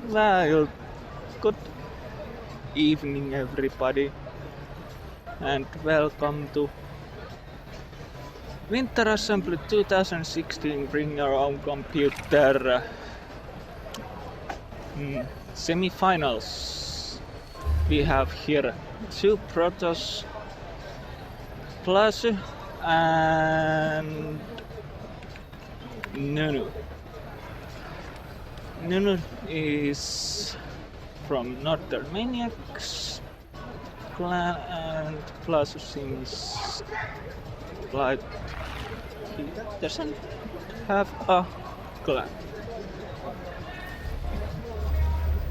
Well, good evening, everybody, and welcome to Winter Assembly 2016. Bring your own computer semi-finals. We have here two Protoss plus and Nunu. Nunu is from Northern Maniacs clan and plus seems like he doesn't have a clan.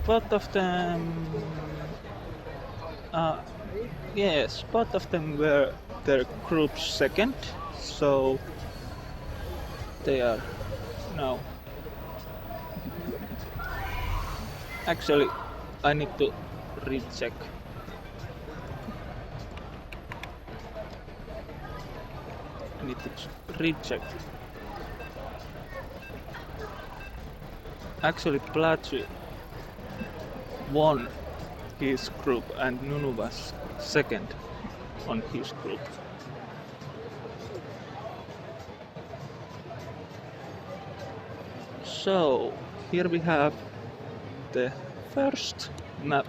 Both of them yes, both of them were their group's second, so they are now. Actually, I need to recheck. Actually, Placi won his group and Nunu was second on his group. So here we have the first map,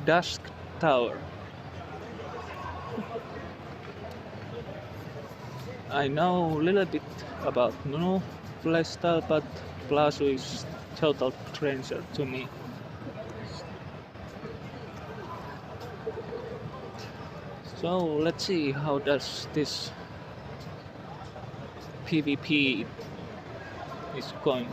Dusk Tower. I know a little bit about Nunu playstyle, but Plasu is total stranger to me. So let's see how does this PvP is going.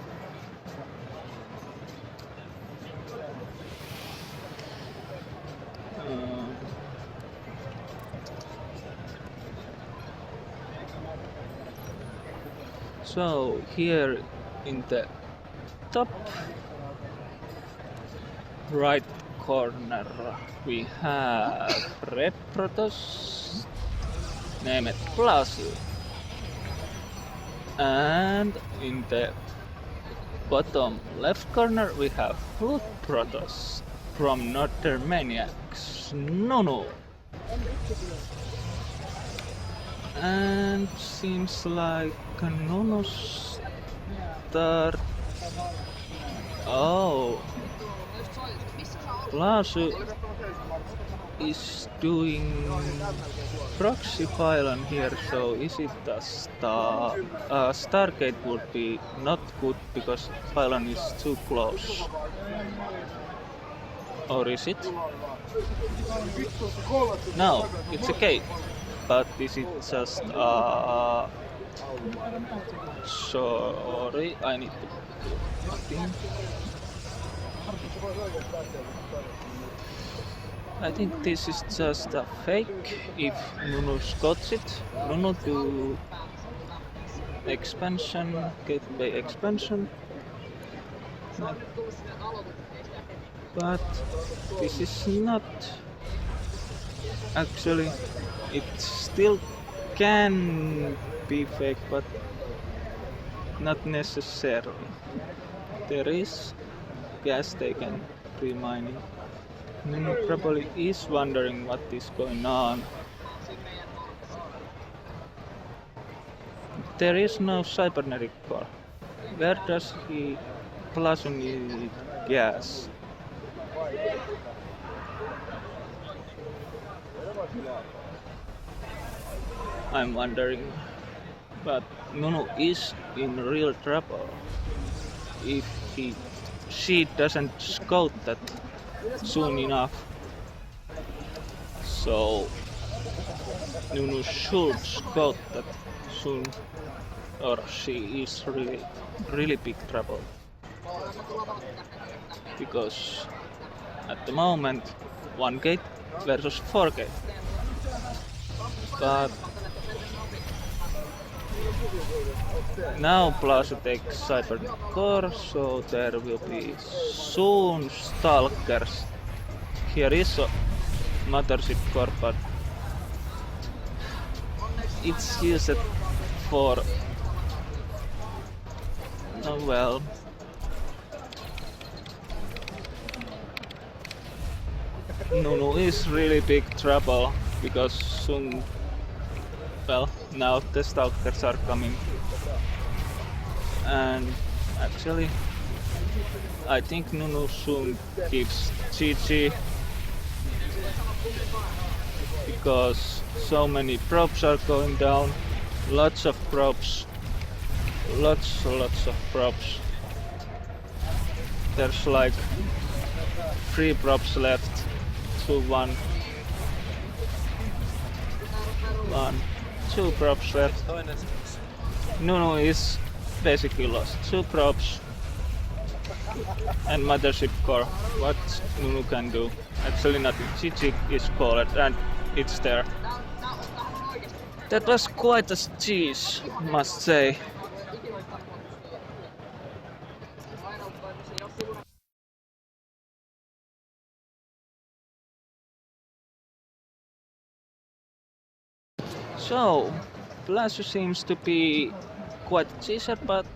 So here in the top right corner we have Red Protoss named Plasu, and in the bottom left corner we have Blue Protoss from Northern Maniacs, Nunu. And seems like Nunu start. Oh, Plasu is doing proxy pylon here, so is it a Stargate would be not good because pylon is too close. Or is it? No, it's a gate. But is it just sorry, I need to do nothing. I think this is just a fake if Nunu got it. Nunu do expansion, gateway expansion. But this is not actually, it still can be fake, but not necessarily. There is gas taken pre-mining. Nunu probably is wondering what is going on. There is no cybernetic core. Where does he Plasu need gas? I'm wondering, but Nunu is in real trouble if she doesn't scout that soon enough. So Nunu should scout that soon, or she is really big trouble. Because at the moment 1 gate versus 4 gate. But now Plaza takes Cyber Core, so there will be soon Stalkers. Here is a Mothership Core, but it's used for well, Nunu is really big trouble because soon, well, now the stalkers are coming. And actually, I think Nunu soon gives GG because so many props are going down. Lots of props. Lots of props. There's like 3 props left. 2, 1. 2 props left. Nunu is basically lost. 2 props and mothership core. What Nunu can do? Actually nothing. GG is called and it's there. That was quite a cheese, must say. So, Plashu seems to be quite a cheeser, but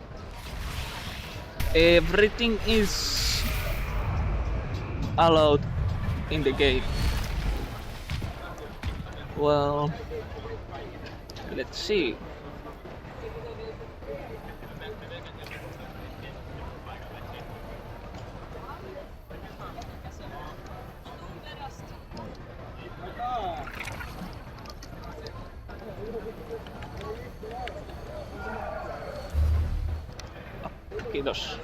everything is allowed in the game. Well, let's see. Kiitos.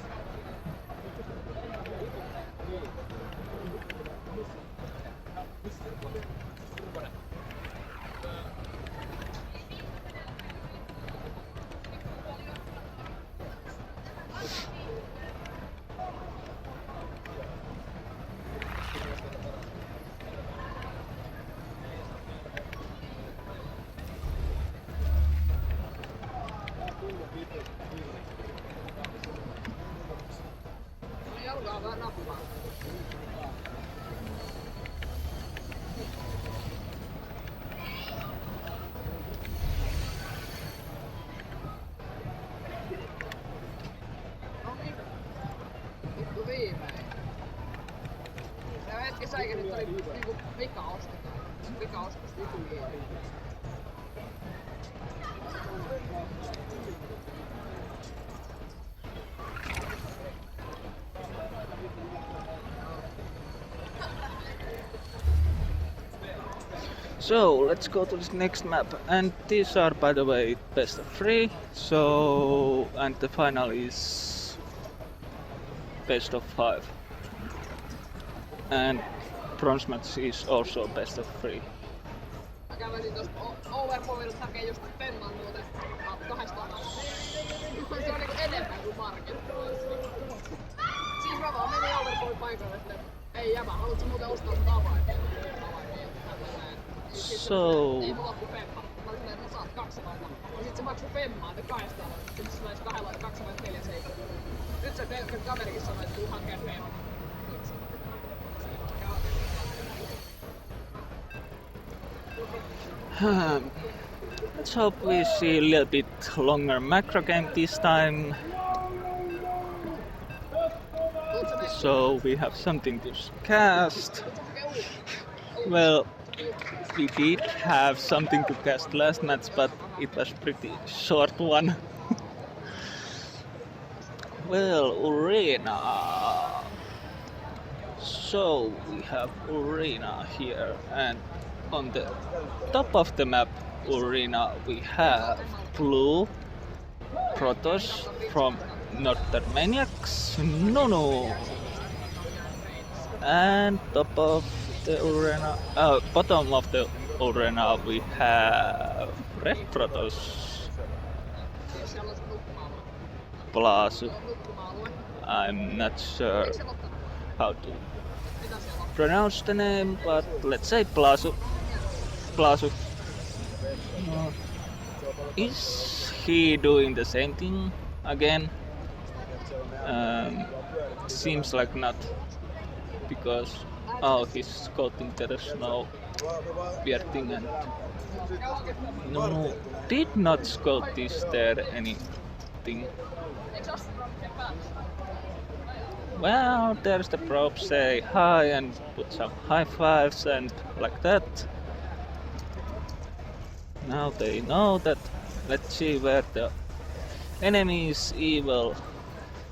So let's go to this next map, and these are, by the way, best of 3. So, and the final is best of 5, and bronze match is also best of 3. Mä kävelin tosta Overpowerilta hakee just Pemman muuten 200. Se on niinku enemmän kuin Market. Siis mä vaan menin Overpowerin paikalle, että ei jämä, haluatko muuten ostaa mut avaimia? So... Ei mulla ku Pemma. Mä olin silleen, että mä saat 200. Ja sit se maksoi Pemmaa, ne 200. Sitten se saisi 204 seikkoa. Nyt se pelkkä kaverikin sanoi, että tuu hakee Pemmaa. Let's hope we see a little bit longer macro game this time, so we have something to cast. Well, we did have something to cast last match, but it was pretty short one. Well, Urena. So we have Urena here, and on the top of the map Urena we have blue Protoss from Northern Maniacs, Nunu, and top of the arena, bottom of the arena we have red Protoss, Plasu. I'm not sure how to pronounce the name, but let's say Plasu. Plasu. Is he doing the same thing again? Seems like not, because he's scouting there is no weird thing, and no, did not scout this there anything. Well, there's the probe say hi and put some high fives and like that. Now they know that. Let's see where the enemy's evil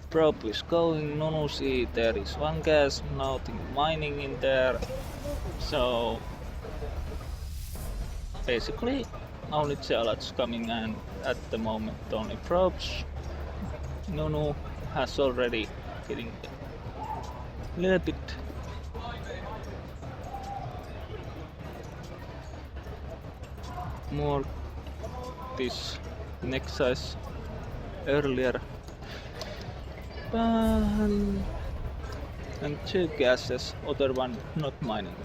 probe is going. Nunu see there is one gas, nothing mining in there. So basically only zealots coming and at the moment only probes. Nunu has already getting a little bit more this neck size earlier. And two gases, other one not mining.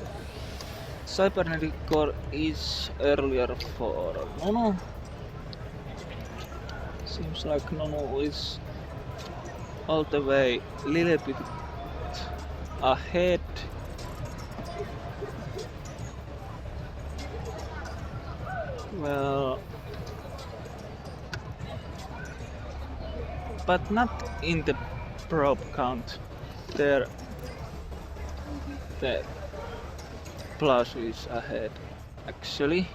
Cybernetic core is earlier for Nunu. Seems like Nunu is all the way a little bit ahead. Well, but not in the probe count. There, the plus is ahead actually.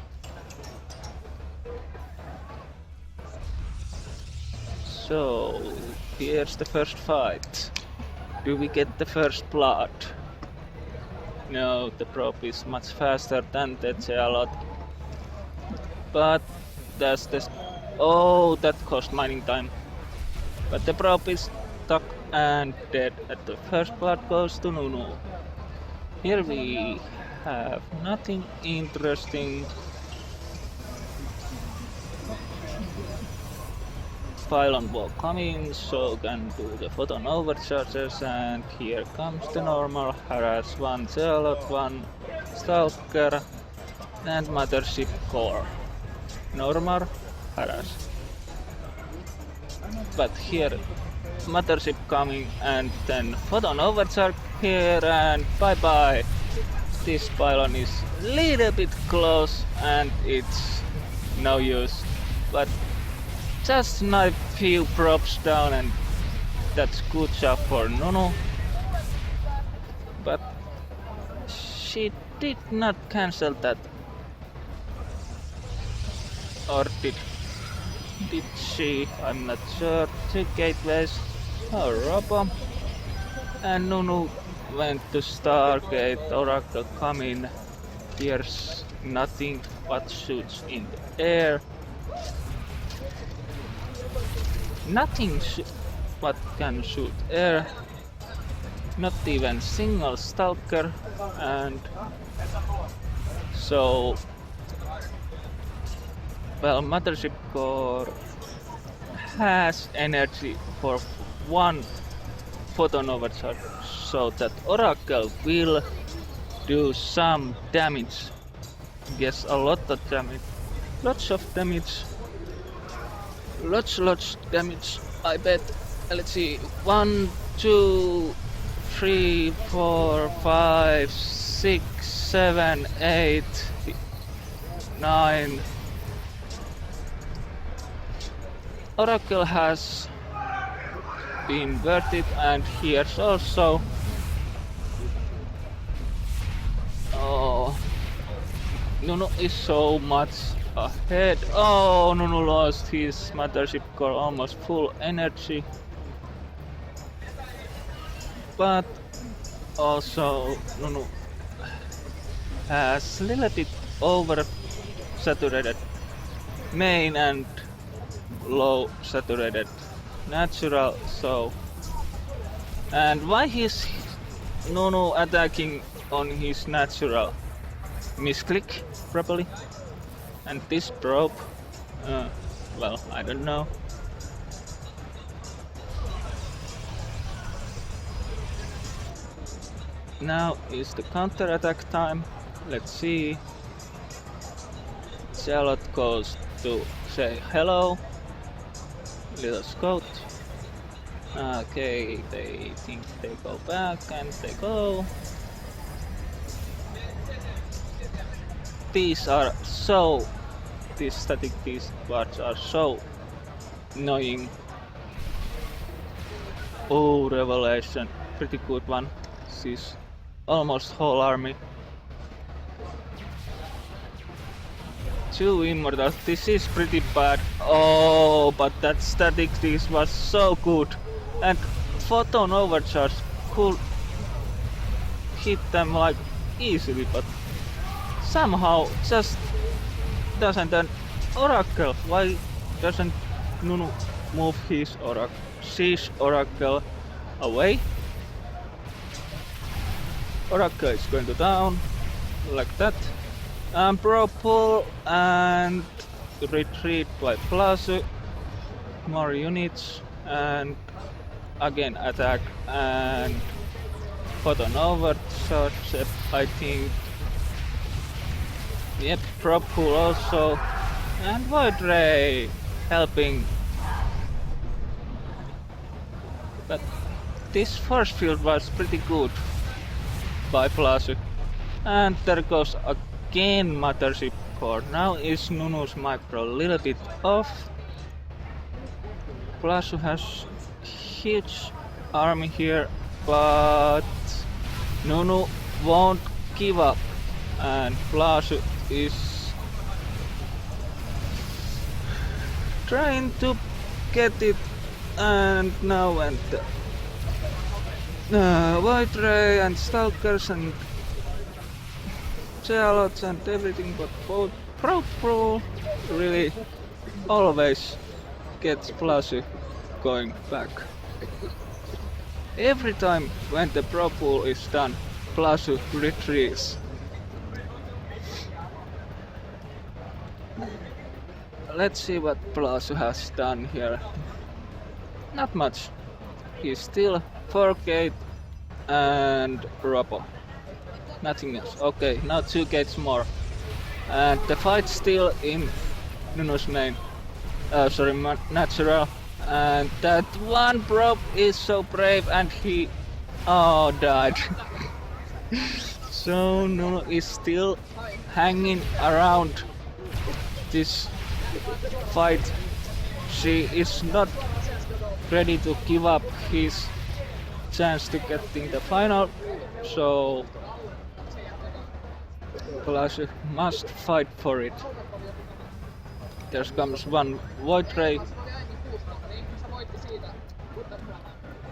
So here's the first fight. Do we get the first blood? No, the probe is much faster than the zealot. But that's the... Oh, that cost mining time. But the probe is stuck and dead. At the first blood goes to Nunu. Here we have nothing interesting. Pylon wall coming, so can do the photon overcharges, and here comes the normal harass. One zealot, one stalker, and mothership core. Normal harass. But here mothership coming and then photon overcharge here and bye bye. This pylon is little bit close and it's no use, but just knife few props down and that's good job for Nunu. But she did not cancel that, or did she? I'm not sure. Two gateways, a Robo, and Nunu went to Stargate. Oracle coming. Here's nothing but shoots in the air. Nothing what can shoot air. Not even single stalker, and so well, mothership core has energy for one photon overcharge, so that Oracle will do some damage. Yes, a lot of damage. Lots of damage. Lots damage, I bet. Let's see. 1, 2, 3, 4, 5, 6, 7, 8, 9. Oracle has been worth it, and here's also. Oh, Nunu is so much ahead. Oh, Nunu lost his mothership core almost full energy. But also Nunu has a little bit over saturated main and low saturated natural, so. And why is Nunu attacking on his natural? Misclick probably. And this probe, well, I don't know. Now is the counter attack time. Let's see. Zealot goes to say hello. Little scout. Okay, they think they go back and they go. These are so, these static these parts are so annoying. Oh, revelation. pretty good one. She's almost whole army. 2 immortals. This is pretty bad. Oh, but that static this was so good. And photon overcharge could hit them like easily, but somehow just doesn't. An oracle. Why doesn't Nunu move his oracle away? Oracle is going to down like that. And pro pull and retreat by plus more units and again attack and photon overcharge. I think. Yep, pro pull also and void ray helping. But this force field was pretty good by Plasu. And there goes again Mothership Core. Now is Nunu's micro a little bit off. Plasu has huge army here, but Nunu won't give up. And Plasu is trying to get it, and now and Void Ray and Stalkers and Zealots and everything, but both Pro really always gets Plasu going back. Every time when the Pro Pool is done, Plasu retreats. Let's see what Plasu has done here. Not much. He's still 4 gate and Robo. Nothing else. Okay, now 2 gates more. And the fight's still in Nunu's main. Natural. And that one probe is so brave and he died. So Nunu is still hanging around this fight. She is not ready to give up his chance to get in the final, so Plasu must fight for it. There comes one Void Ray.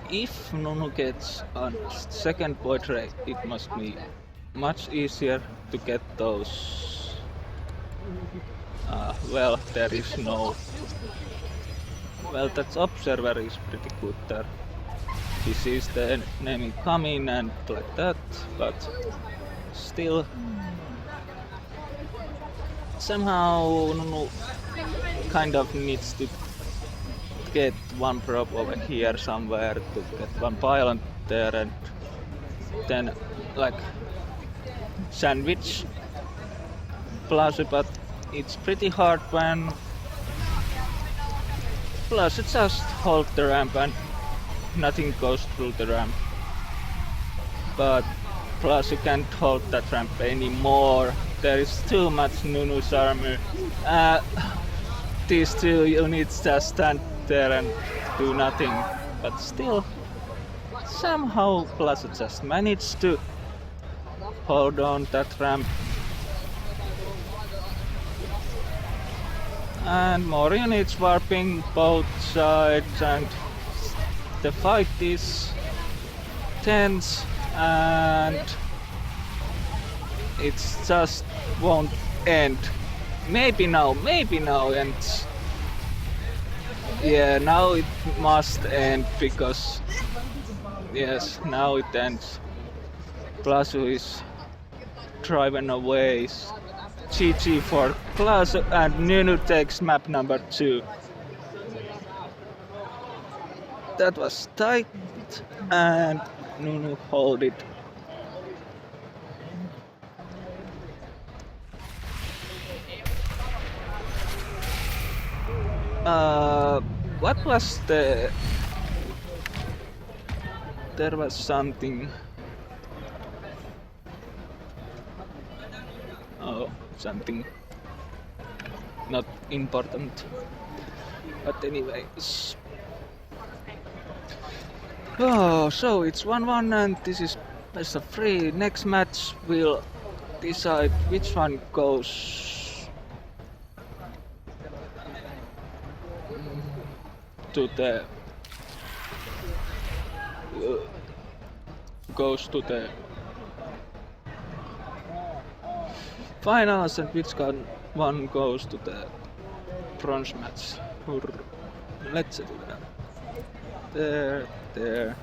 If Nunu gets a second Void Ray, it must be much easier to get those. Well, there is no. Well, that observer is pretty good there. He sees the enemy coming and like that, but still somehow Nunu kind of needs to get one probe over here somewhere to get one pylon there and then like sandwich Plasu, but it's pretty hard when Plasu just hold the ramp and nothing goes through the ramp. But Plasu can't hold that ramp anymore. There is too much Nunu's armor. These 2 units just stand there and do nothing. But still, somehow Plasu just managed to hold on that ramp. And more units warping both sides, and the fight is tense and it just won't end. Maybe now ends. Yeah, now it must end because yes, now it ends. Plasu is driven away. GG for Plasu and Nunu takes map number 2. That was tight and Nunu hold it. What was the... There was something... Oh, something not important. But anyways... Oh, so it's 1-1 and this is best of 3. Next match will decide which one goes to the finals and which one goes to the bronze match. Let's do that. There.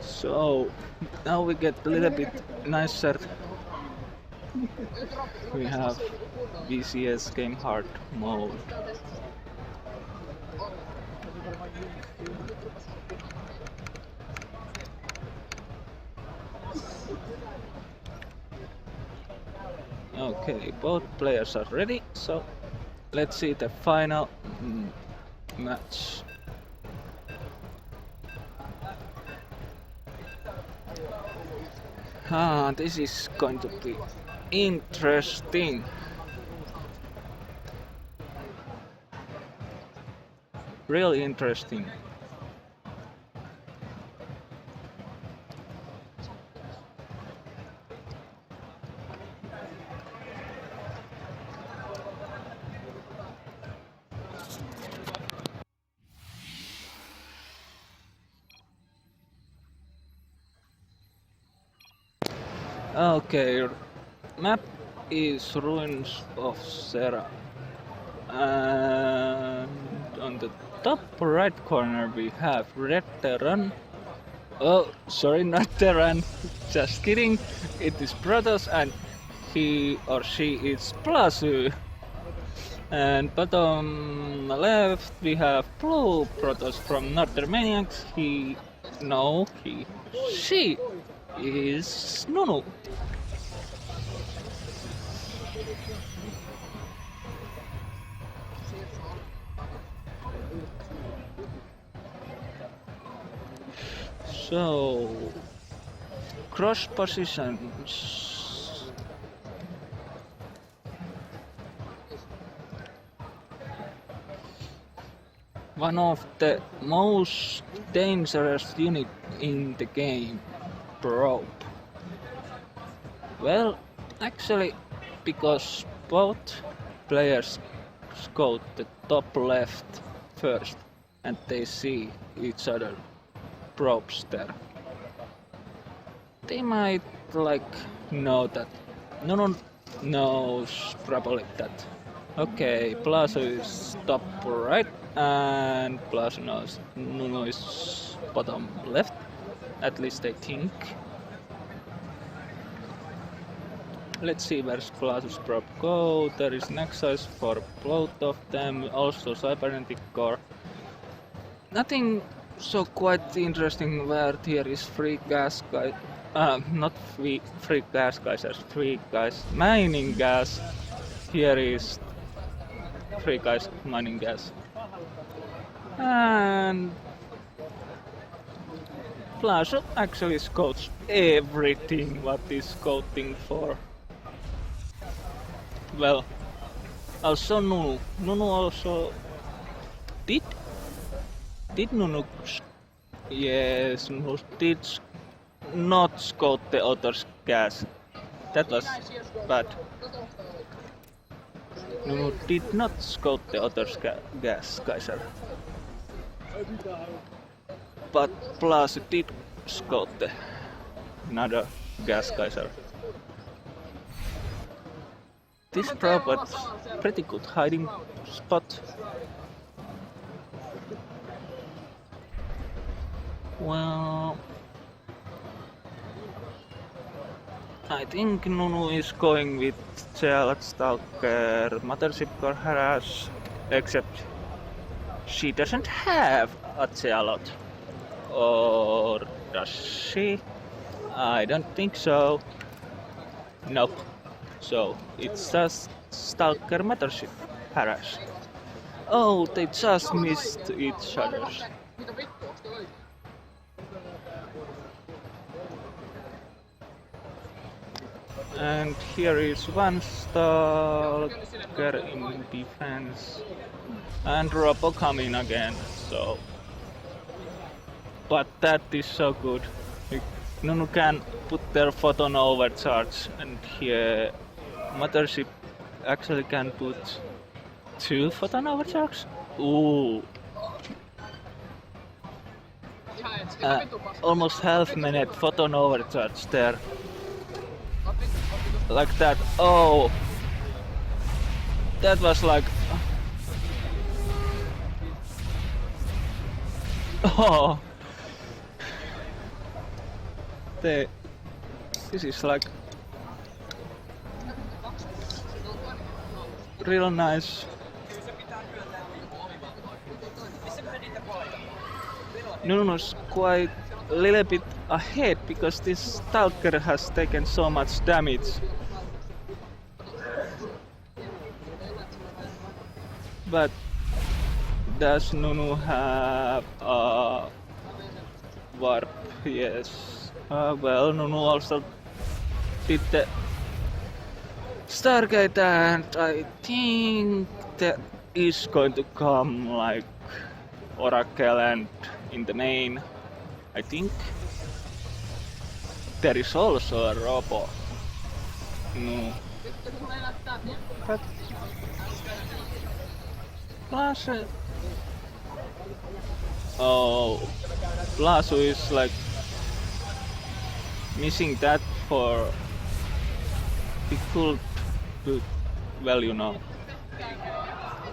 So now we get a little bit nicer. We have VCS game hard mode. Okay, both players are ready, so let's see the final match. This is going to be interesting. Really interesting. Okay, map is Ruins of Serra. And on the top right corner we have Red Terran. Oh, sorry, not Terran. Just kidding. It is Protoss and he or she is Plasu. And bottom left we have Blue Protoss from Northern Maniacs. She is Nunu. So, cross positions. One of the most dangerous unit in the game, Probe. Well, actually, because both players scout the top left first and they see each other probes there. They might know that. No one knows probably that. Okay, Plaza is top right and Plaza knows Nuno is bottom left. At least I think. Let's see where's Plaza's probe go. There is Nexus for both of them, also Cybernetic Core. Nothing so quite interesting where here is free gas guy. Not free gas guys, there's free guys mining gas. Here is free guys mining gas. And Plaza actually scouts everything what is scouting for. Well, also Nunu. Nunu also did Nunu? Yes, Nunu did not scout the other's gas. That was bad. Nunu did not scout the other's gas, Kaiser. But Plaza did scout the another gas, Kaiser. This probe was pretty good hiding spot. Well, I think Nunu is going with Zealot Stalker Mothership Core Harass, except she doesn't have a Zealot. Or does she? I don't think so. Nope. So it's just Stalker Mothership Harass. Oh, they just missed each other. Mitä vittu, onks toi oikein? And here is one Stalker in defense. And Robo coming again, so... But that is so good. Nunu can put their photon overcharge, and here Mothership actually can put 2 photon overcharge. Ooh. Ihan et, mitä vittu paskaa. Almost half minute photon overcharge there. Like that. Oh. That was like... Oh. This is like real nice. Nunu's quite a little bit ahead because this Stalker has taken so much damage. But does Nunu have a warp? Yes. Well, Nunu also did the Stargate, and I think that is going to come like Oracle and in the main. I think there is also a Robo. No. But plus, oh, Plasu is like missing that for he could do, well, you know,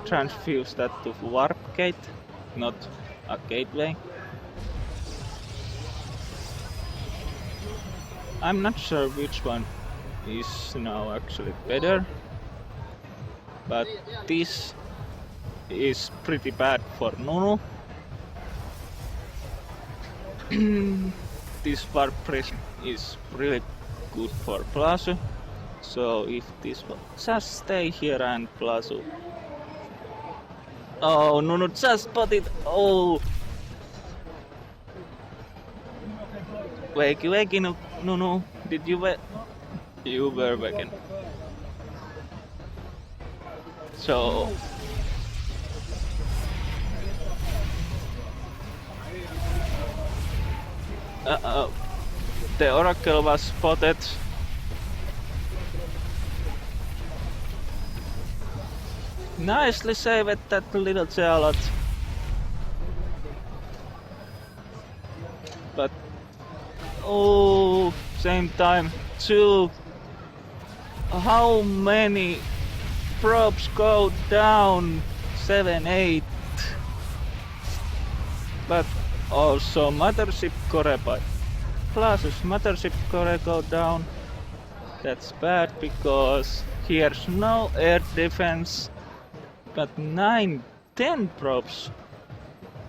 transfuse that to warp gate, not a gateway. I'm not sure which one is now actually better, but this is pretty bad for Nunu. This warp prism is really good for Plasu, so if this will just stay here and Plasu... Oh, Nunu just spotted! Oh! Wakey, Nunu, did you wake? You were waking. So... The Oracle was spotted. Nicely saved that little Zealot. But oh, same time too. How many probes go down? 7, 8. But also Mothership Core by Plasus Mothership Core go down. That's bad because here's no air defense. But 9, 10 probes.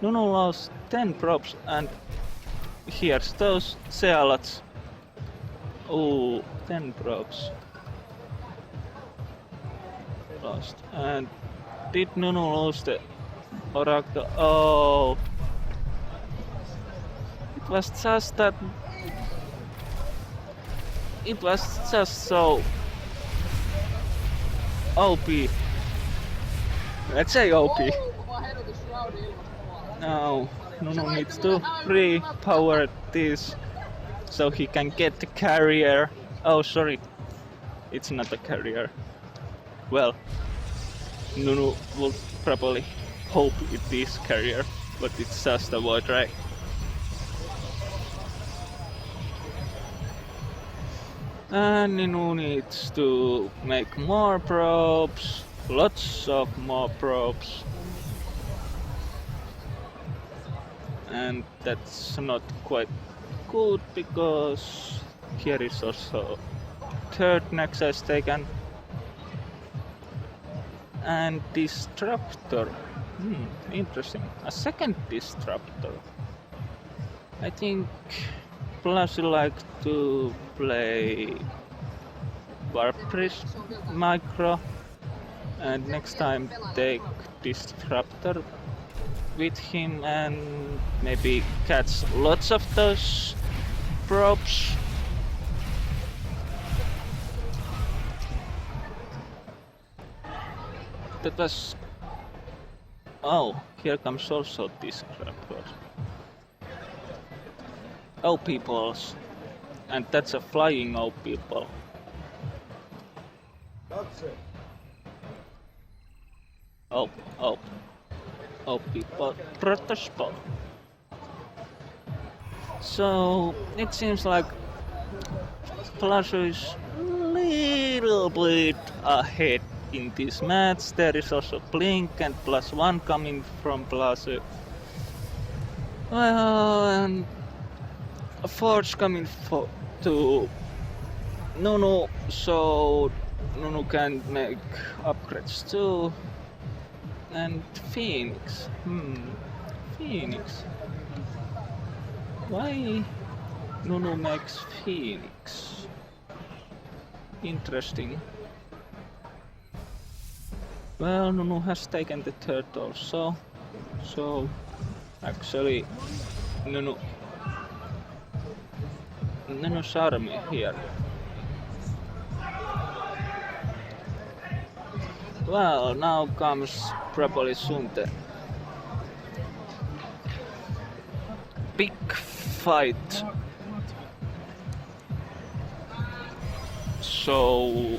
Nunu lost 10 probes, and here's those Zealots. Oh, 10 probes. Lost. And did Nunu lose the Oracle? Oh. It was just that. It was just so OP. Let's say OP. Now Nunu needs to pre-power this so he can get the carrier. Oh, sorry, it's not a carrier. Well, Nunu will probably hope it is carrier, but it's just a void ray. And Nunu needs to make more probes, lots of more probes. and that's not quite good because here is also third nexus taken. And disruptor. Interesting. A second disruptor. I think plus you like to play Warpriest micro, and next time take disruptor with him and maybe catch lots of those probes. That was... Oh, here comes also disruptor. Oh, peoples. And that's a flying oh people. Oh people. Protospo. So it seems like Plaza is a little bit ahead in this match. There is also Blink and +1 coming from Plaza. Well, and a Forge coming to Nunu, so Nunu can make upgrades too. And Phoenix. Phoenix. Why Nunu makes Phoenix? Interesting. Well, Nunu has taken the third also. So actually Nunu's army here. Well, now comes probably soon the big fight. So,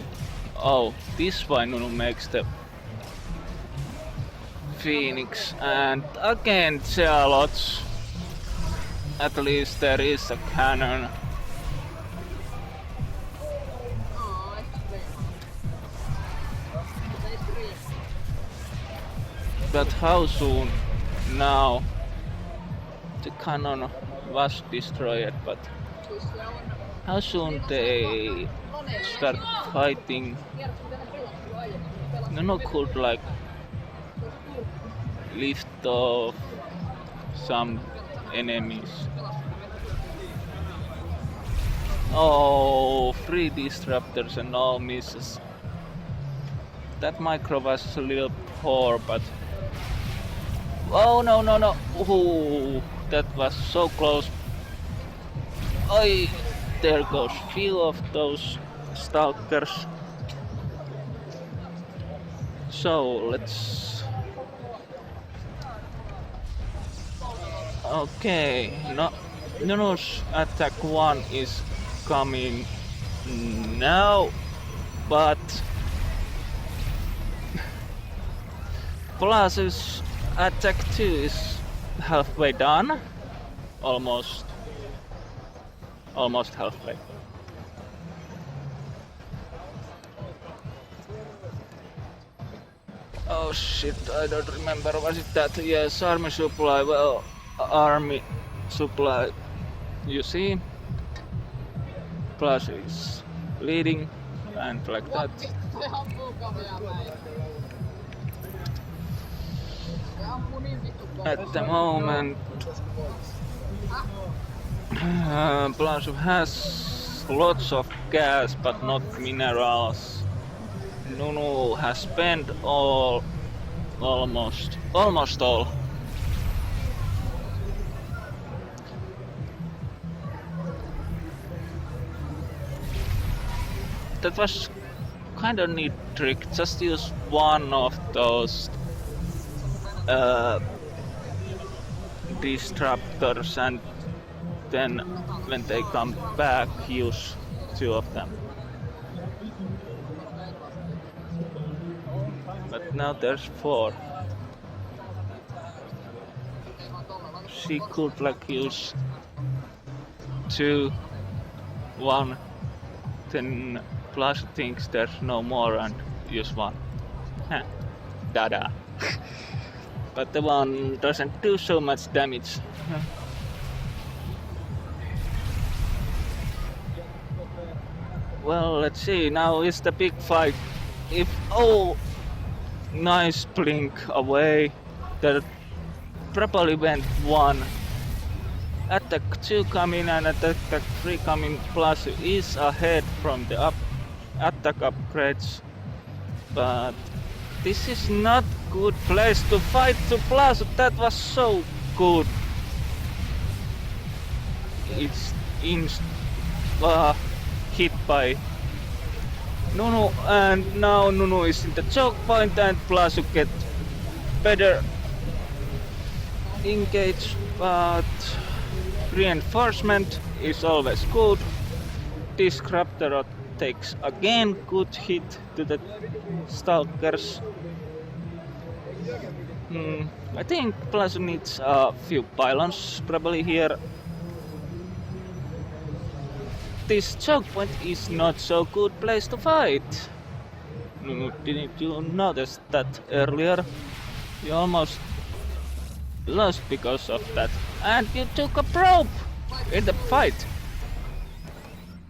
this one Nunu makes the Phoenix, and again Charlotte. At least there is a cannon. But how soon? Now the cannon was destroyed, but how soon they start fighting? Nunu could like lift off some enemies. Oh, 3 disruptors and all misses. That micro was a little poor, but oh no. Ooh, that was so close. There goes few of those stalkers. So let's... Okay, Nunu's attack 1 is coming now, but Plaza's attack 2 is halfway done. Almost halfway. Oh shit, I don't remember, was it that? Yes, army supply, well, army supply, you see, Plaza is leading, and like that. At the moment, Plaza has lots of gas, but not minerals. Nunu has spent almost all. That was kind of neat trick. Just use one of those disruptors, and then when they come back, use 2 of them. But now there's 4. She could like use 2, 1, then Plus thinks there's no more and use 1. Dada. but the one doesn't do so much damage. Well, let's see, now is the big fight. If, oh, nice blink away, that probably went 1. Attack 2 coming and attack 3 coming, plus is ahead from the attack upgrades. But this is not good place to fight to plus, that was so good. It's hit by Nunu, and now Nunu is in the choke point and plus you get better engage, but reinforcement is always good. Disruptor takes again good hit to the stalkers. I think Plus needs a few pylons probably here. This choke point is not so good place to fight. Didn't you notice that earlier? You almost lost because of that. And you took a probe in the fight.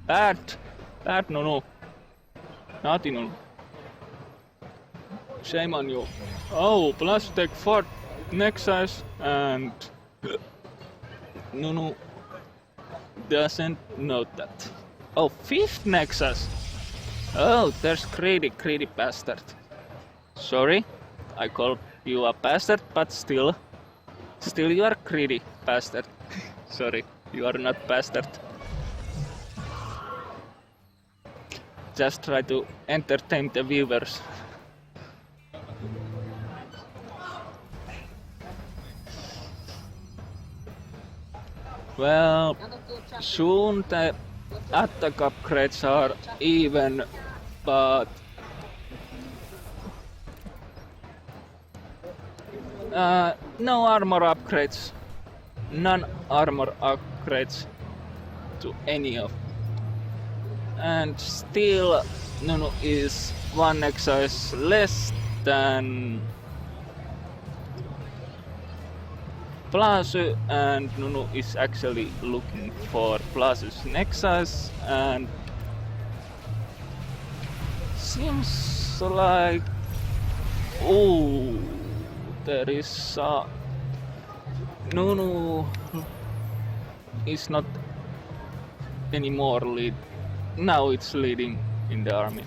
Bad Nunu. Naughty Nunu. Shame on you. Oh, Plus take 4 Nexus and Nunu doesn't know that. Oh, 5th Nexus. Oh, there's greedy bastard. Sorry, I called you a bastard, but still you are greedy bastard. Sorry, you are not bastard. Just try to entertain the viewers. Well, soon the attack upgrades are even, but no armor upgrades, non-armor upgrades to any of. And still Nunu is 1 exercise less than Plasu, and Nunu is actually looking for Plasu's Nexus, and seems like, oh, there is Nunu is not anymore lead. Now it's leading in the army.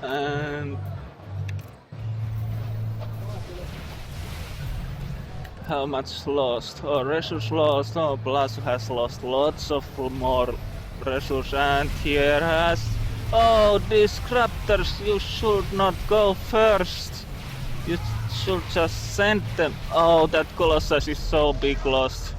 And how much lost? Oh, resource lost. Oh, Plus has lost lots of more resource, and here has. Oh, disruptors! You should not go first. You should just send them. Oh, that Colossus is so big lost.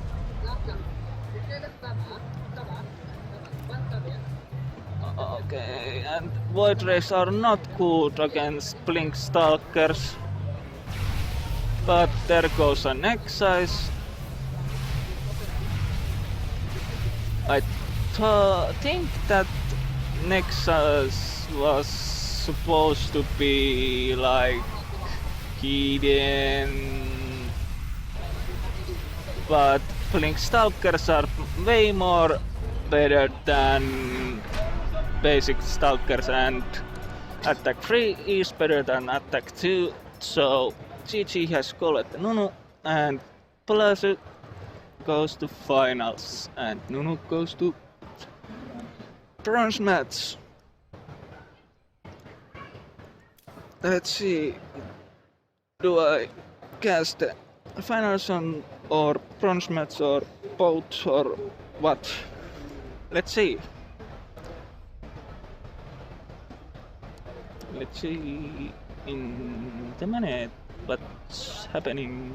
Okay, and Void Rays are not good against Blink Stalkers. But there goes an Nexus. I think that Nexus was supposed to be like hidden, but Blink Stalkers are way more better than basic Stalkers, and attack 3 is better than attack 2, so GG has called Nunu, and Plasu goes to finals, and Nunu goes to bronze match. Let's see, do I cast the finals on or bronze match or both or what? Let's see. Let's see in the minute what's happening.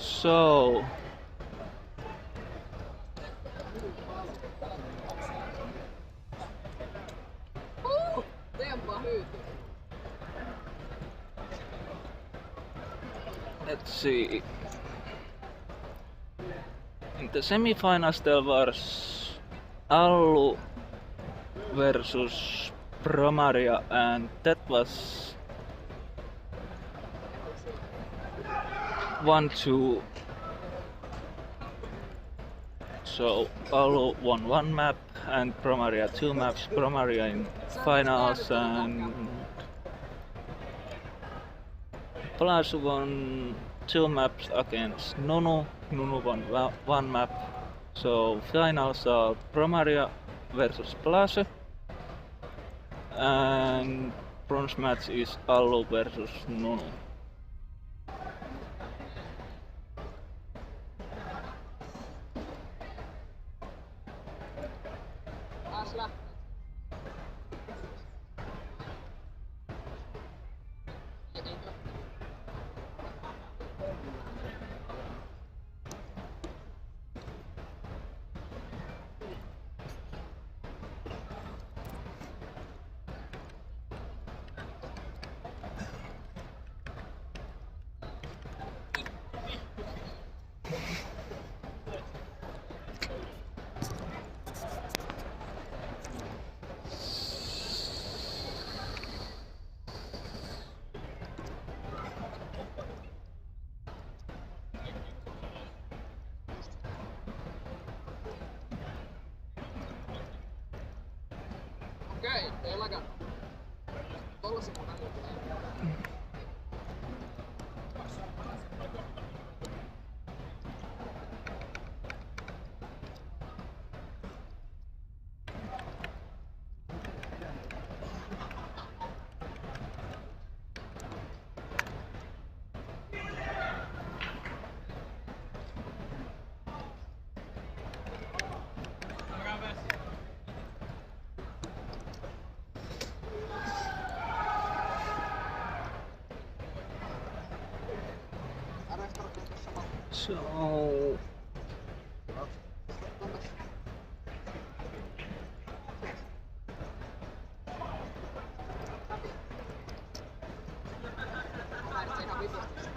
So Tempa hyytyy. let's see. In the semifinals there was Allu versus Promaria, and that was 1-2. So Allu won one map and Promaria two maps. Promaria in finals and Plus won two maps against Nunu. Nunu won one map. So finals are Promaria versus Plus, and bronze match is Allu versus Nunu. Taas lähtee. Eikö? Okei, ei lakata. Tollasen kun väliin tulee. So Lähdetään ihan vitusti.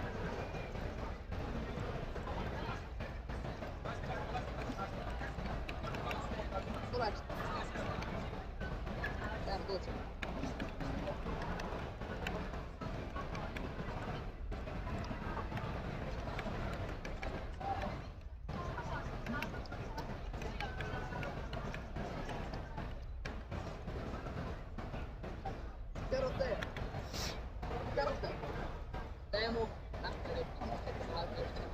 Tuleeks? Täällä tuut sinne. Kerro Teemu. Kerro Teemu. Teemu lähtee nyt. Se lähtee just sen.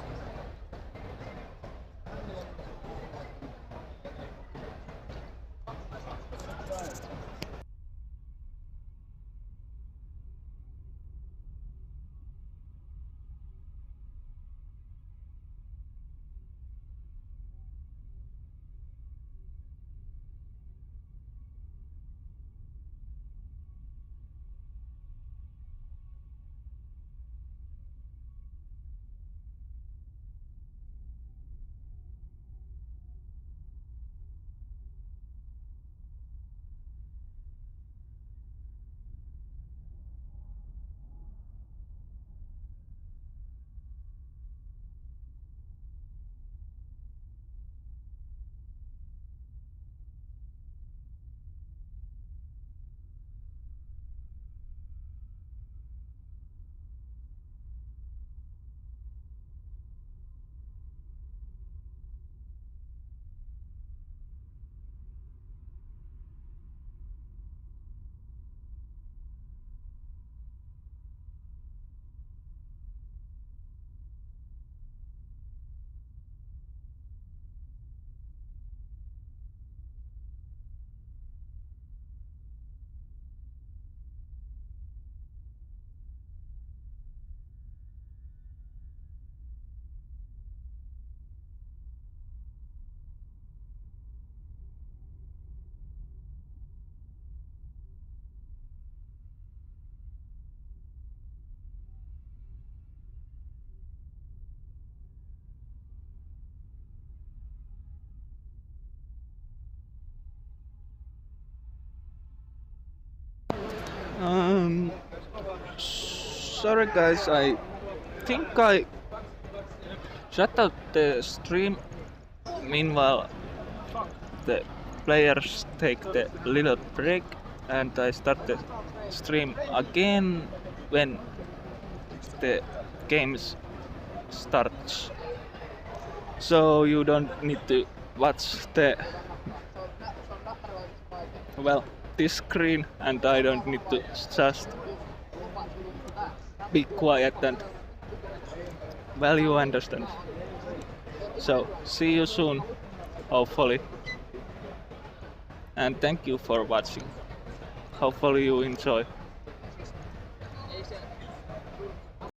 sorry guys, I think I shut out the stream. Meanwhile, the players take the little break and I start the stream again when the games starts. So you don't need to watch the this screen, and I don't need to just be quiet and you understand. So see you soon, hopefully, and thank you for watching. Hopefully you enjoy.